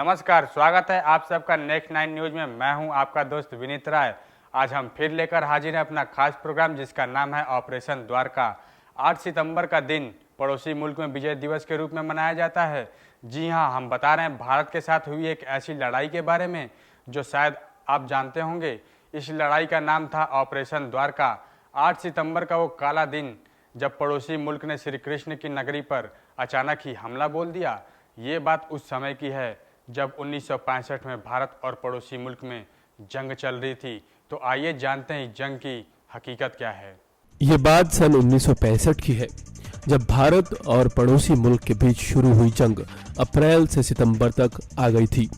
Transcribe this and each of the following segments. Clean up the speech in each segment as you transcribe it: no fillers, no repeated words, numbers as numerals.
नमस्कार, स्वागत है आप सबका नेक्स्ट 9 न्यूज में। मैं हूं आपका दोस्त विनीत राय। आज हम फिर लेकर हाजिर हैं अपना खास प्रोग्राम जिसका नाम है ऑपरेशन द्वारका। 8 सितंबर का दिन पड़ोसी मुल्क में विजय दिवस के रूप में मनाया जाता है। जी हां, हम बता रहे हैं भारत के साथ हुई एक ऐसी लड़ाई के बारे में जो शायद आप जानते होंगे। इस लड़ाई का नाम था ऑपरेशन द्वारका। 8 सितंबर का वो काला दिन जब पड़ोसी मुल्क ने श्री कृष्ण की नगरी पर अचानक ही हमला बोल दिया। ये बात उस समय की है जब 1965 में भारत और पड़ोसी मुल्क में जंग चल रही थी। तो आइए जानते हैं इस जंग की हकीकत क्या है। ये बात सन 1965 की है जब भारत और पड़ोसी मुल्क के बीच शुरू हुई जंग अप्रैल से सितंबर तक आ गई थी।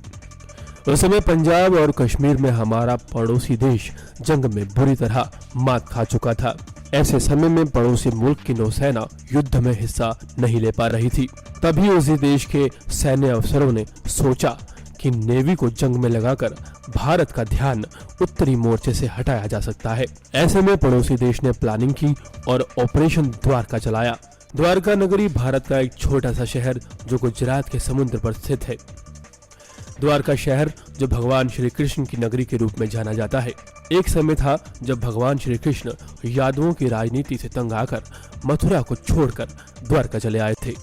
उस समय पंजाब और कश्मीर में हमारा पड़ोसी देश जंग में बुरी तरह मात खा चुका था। ऐसे समय में पड़ोसी मुल्क की नौसेना युद्ध में हिस्सा नहीं ले पा रही थी। तभी उसी देश के सैन्य अफसरों ने सोचा कि नेवी को जंग में लगाकर भारत का ध्यान उत्तरी मोर्चे से हटाया जा सकता है। ऐसे में पड़ोसी देश ने प्लानिंग की और ऑपरेशन द्वारका चलाया। द्वारका नगरी भारत का एक छोटा सा शहर जो गुजरात के समुद्र पर स्थित है। द्वारका शहर जो भगवान श्री कृष्ण की नगरी के रूप में जाना जाता है। एक समय था जब भगवान श्री कृष्ण यादवों की राजनीति से तंग आकर मथुरा को छोड़कर द्वारका चले आए थे।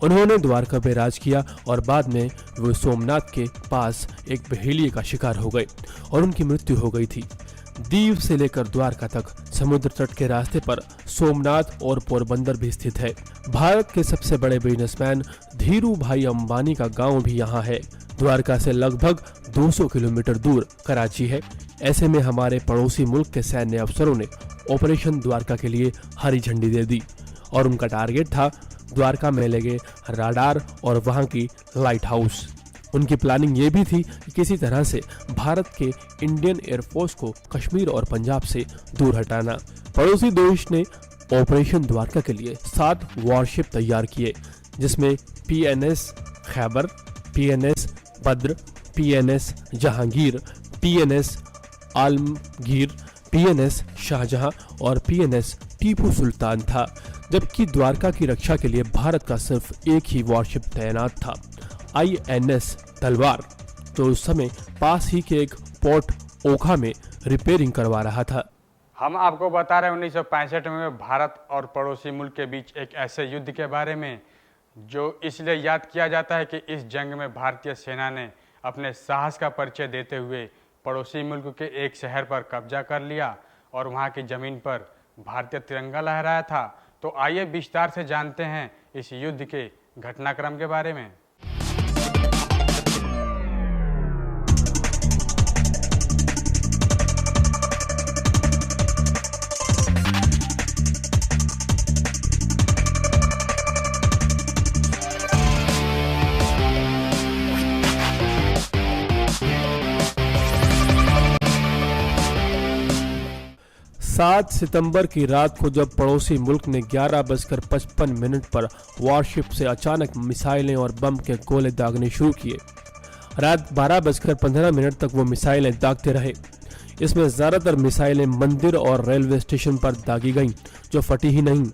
उन्होंने द्वारका पे राज किया और बाद में वो सोमनाथ के पास एक बहेलिये का शिकार हो गए और उनकी मृत्यु हो गई थी। दीव से लेकर द्वारका तक समुद्र तट के रास्ते पर सोमनाथ और पोरबंदर भी स्थित है। भारत के सबसे बड़े बिजनेसमैन धीरू भाई अंबानी का गांव भी यहाँ है। द्वारका से लगभग 200 किलोमीटर दूर कराची है। ऐसे में हमारे पड़ोसी मुल्क के सैन्य अफसरों ने ऑपरेशन द्वारका के लिए हरी झंडी दे दी और उनका टारगेट था द्वारका में लगे राडार और वहां की लाइट हाउस। उनकी प्लानिंग ये भी थी कि किसी तरह से भारत के इंडियन एयरफोर्स को कश्मीर और पंजाब से दूर हटाना। पड़ोसी देश ने ऑपरेशन द्वारका के लिए 7 वॉरशिप तैयार किए जिसमें PNS Khyber, PNS Badr, PNS Jahangir, PNS Alamgir, PNS Shahjahan और PNS टीपू सुल्तान था। जबकि द्वारका की रक्षा के लिए भारत का सिर्फ एक ही वॉरशिप तैनात था, INS तलवार, जो उस समय पास ही के एक पोर्ट ओखा में रिपेयरिंग करवा रहा था। हम आपको बता रहे हैं 1965 में भारत और पड़ोसी मुल्क के बीच एक ऐसे युद्ध के बारे में जो इसलिए याद किया जाता है कि इस जंग में भारतीय सेना ने अपने साहस का परिचय देते हुए पड़ोसी मुल्क के एक शहर पर कब्जा कर लिया और वहां की जमीन पर भारतीय तिरंगा लहराया था। तो आइए विस्तार से जानते हैं इस युद्ध के घटनाक्रम के बारे में। 7 सितंबर की रात को जब पड़ोसी मुल्क ने 11:55 पर वॉरशिप से अचानक मिसाइलें और बम के गोले दागने शुरू किए। रात 12:15 तक वो मिसाइलें दागते रहे। इसमें ज़्यादातर मिसाइलें मंदिर और रेलवे स्टेशन पर दागी गईं जो फटी ही नहीं।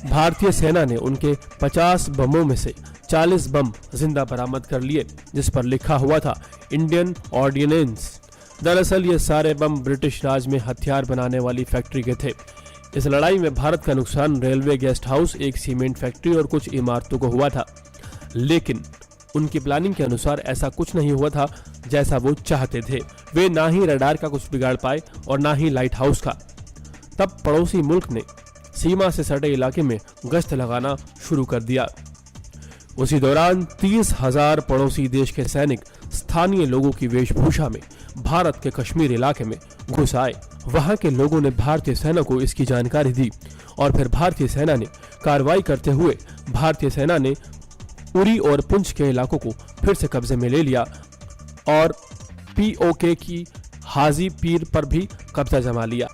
भारतीय सेना ने उनके 50 बमों में से 40 बम जिंदा बरामद कर लिए जिस पर लिखा हुआ था इंडियन ऑर्डिनेंस। दरअसल ये सारे बम ब्रिटिश राज में हथियार बनाने वाली फैक्ट्री के थे। इस लड़ाई में भारत का नुकसान रेलवे, गेस्ट हाउस, एक सीमेंट फैक्ट्री और कुछ इमारतों को हुआ था। लेकिन उनकी प्लानिंग के अनुसार ऐसा कुछ नहीं हुआ था जैसा वो चाहते थे। वे ना ही रडार का कुछ बिगाड़ पाए और ना ही लाइट हाउस का। तब पड़ोसी मुल्क ने सीमा से सटे इलाके में गश्त लगाना शुरू कर दिया। उसी दौरान 30,000 पड़ोसी देश के सैनिक स्थानीय लोगों की वेशभूषा में भारत के कश्मीर इलाके में घुस आए। वहां के लोगों ने भारतीय सेना को इसकी जानकारी दी और फिर भारतीय सेना ने कार्रवाई करते हुए भारतीय सेना ने उरी और पुंछ के इलाकों को फिर से कब्जे में ले लिया और POK की हाजी पीर पर भी कब्जा जमा लिया।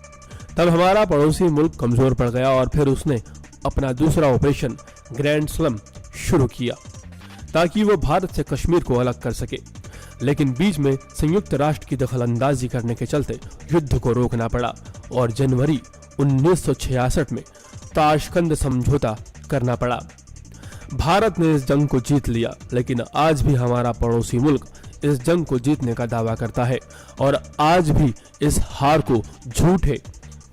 तब हमारा पड़ोसी मुल्क कमजोर पड़ गया और फिर उसने अपना दूसरा ऑपरेशन ग्रैंड स्लम शुरू किया ताकि वो भारत से कश्मीर को अलग कर सके। लेकिन बीच में संयुक्त राष्ट्र की दखलंदाजी करने के चलते युद्ध को रोकना पड़ा और जनवरी 1966 में ताशकंद समझौता करना पड़ा। भारत ने इस जंग को जीत लिया, लेकिन आज भी हमारा पड़ोसी मुल्क इस जंग को जीतने का दावा करता है और आज भी इस हार को झूठे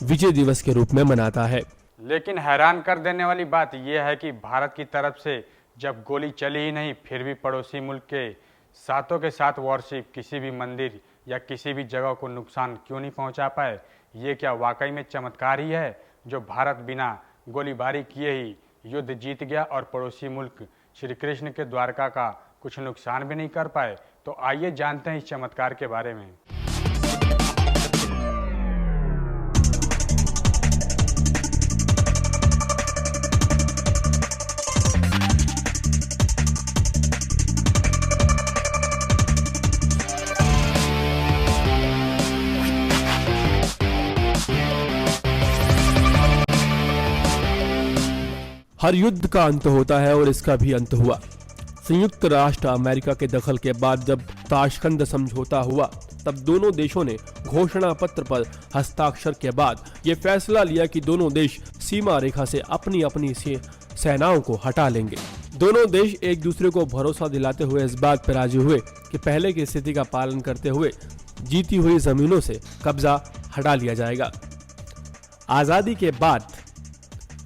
विजय दिवस के रूप में मनाता है। लेकिन हैरान कर देने वाली बात यह है कि भारत की तरफ से जब गोली चली ही नहीं, फिर भी पड़ोसी मुल्क के साथों के साथ वॉरशिप किसी भी मंदिर या किसी भी जगह को नुकसान क्यों नहीं पहुंचा पाए? ये क्या वाकई में चमत्कार ही है जो भारत बिना गोलीबारी किए ही युद्ध जीत गया और पड़ोसी मुल्क श्री कृष्ण के द्वारका का कुछ नुकसान भी नहीं कर पाए? तो आइए जानते हैं इस चमत्कार के बारे में। हर युद्ध का अंत होता है और इसका भी अंत हुआ। संयुक्त राष्ट्र अमेरिका के दखल के बाद जब ताशकंद समझौता हुआ, तब दोनों देशों ने घोषणा पत्र पर हस्ताक्षर के बाद ये फैसला लिया कि दोनों देश सीमा रेखा से अपनी अपनी सेनाओं को हटा लेंगे। दोनों देश एक दूसरे को भरोसा दिलाते हुए इस बात पर राजी हुए कि पहले की स्थिति का पालन करते हुए जीती हुई जमीनों से कब्जा हटा लिया जाएगा। आजादी के बाद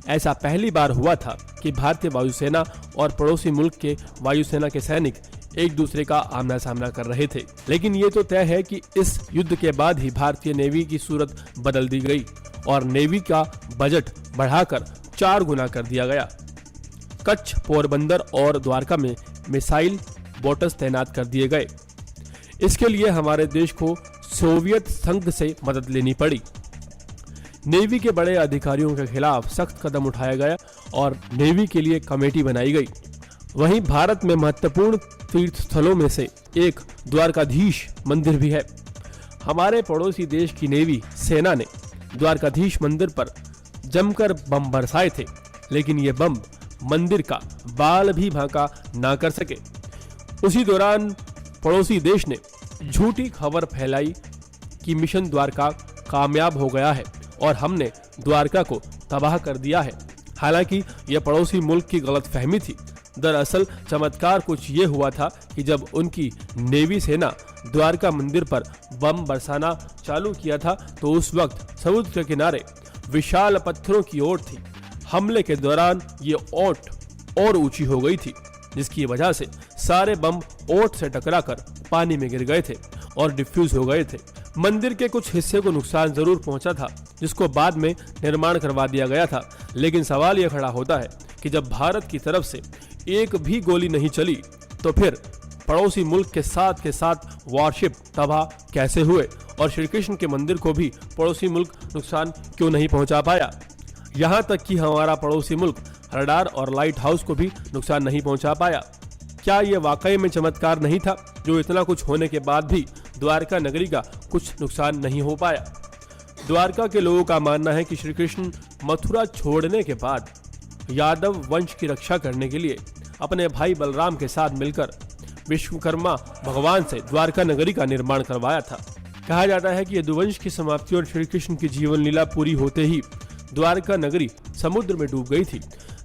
ऐसा पहली बार हुआ था कि भारतीय वायुसेना और पड़ोसी मुल्क के वायुसेना के सैनिक एक दूसरे का आमना सामना कर रहे थे। लेकिन ये तो तय है कि इस युद्ध के बाद ही भारतीय नेवी की सूरत बदल दी गई और नेवी का बजट बढ़ाकर 4 गुना कर दिया गया। कच्छ, पोरबंदर और द्वारका में मिसाइल बोटस तैनात कर दिए गए। इसके लिए हमारे देश को सोवियत संघ से मदद लेनी पड़ी। नेवी के बड़े अधिकारियों के खिलाफ सख्त कदम उठाया गया और नेवी के लिए कमेटी बनाई गई। वहीं भारत में महत्वपूर्ण तीर्थ स्थलों में से एक द्वारकाधीश मंदिर भी है। हमारे पड़ोसी देश की नेवी सेना ने द्वारकाधीश मंदिर पर जमकर बम बरसाए थे, लेकिन ये बम मंदिर का बाल भी भांका ना कर सके। उसी दौरान पड़ोसी देश ने झूठी खबर फैलाई कि मिशन द्वारका कामयाब हो गया है और हमने द्वारका को तबाह कर दिया है। हालांकि यह पड़ोसी मुल्क की गलतफहमी थी। दरअसल चमत्कार कुछ ये हुआ था कि जब उनकी नेवी सेना द्वारका मंदिर पर बम बरसाना चालू किया था तो उस वक्त समुद्र के किनारे विशाल पत्थरों की ओट थी। हमले के दौरान ये ओट और ऊंची हो गई थी, जिसकी वजह से सारे बम ओट से टकराकर पानी में गिर गए थे और डिफ्यूज हो गए थे। मंदिर के कुछ हिस्से को नुकसान जरूर पहुंचा था, जिसको बाद में निर्माण करवा दिया गया था। लेकिन सवाल यह खड़ा होता है कि जब भारत की तरफ से एक भी गोली नहीं चली तो फिर पड़ोसी मुल्क के साथ वॉरशिप तबाह कैसे हुए और श्री कृष्ण के मंदिर को भी पड़ोसी मुल्क नुकसान क्यों नहीं पहुंचा पाया? यहाँ तक कि हमारा पड़ोसी मुल्क रडार और लाइट हाउस को भी नुकसान नहीं पहुंचा पाया। क्या ये वाकई में चमत्कार नहीं था जो इतना कुछ होने के बाद भी द्वारका नगरी का कुछ नुकसान नहीं हो पाया? द्वारका के लोगों का मानना है कि श्री कृष्ण मथुरा छोड़ने के बाद यादव वंश की रक्षा करने के लिए अपने भाई बलराम के साथ मिलकर विश्वकर्मा भगवान से द्वारका नगरी का निर्माण करवाया था। कहा जाता है कि यदुवंश की समाप्ति और श्री कृष्ण की जीवन लीला पूरी होते ही द्वारका नगरी समुद्र में डूब गई थी।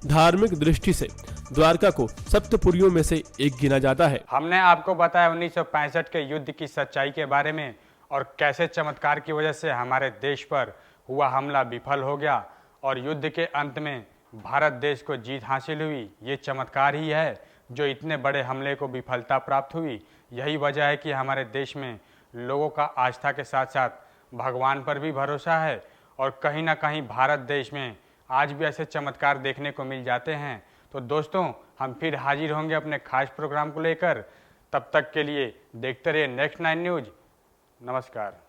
धार्मिक दृष्टि से द्वारका को सप्तपुरियों में से एक गिना जाता है। हमने आपको बताया 1965 के युद्ध की सच्चाई के बारे में और कैसे चमत्कार की वजह से हमारे देश पर हुआ हमला विफल हो गया और युद्ध के अंत में भारत देश को जीत हासिल हुई। ये चमत्कार ही है जो इतने बड़े हमले को विफलता प्राप्त हुई। यही वजह है कि हमारे देश में लोगों का आस्था के साथ साथ भगवान पर भी भरोसा है और कहीं ना कहीं भारत देश में आज भी ऐसे चमत्कार देखने को मिल जाते हैं। तो दोस्तों, हम फिर हाजिर होंगे अपने खास प्रोग्राम को लेकर। तब तक के लिए देखते रहिए नेक्स्ट 9 न्यूज। नमस्कार।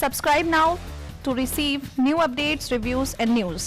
Subscribe now to receive new updates, reviews and news.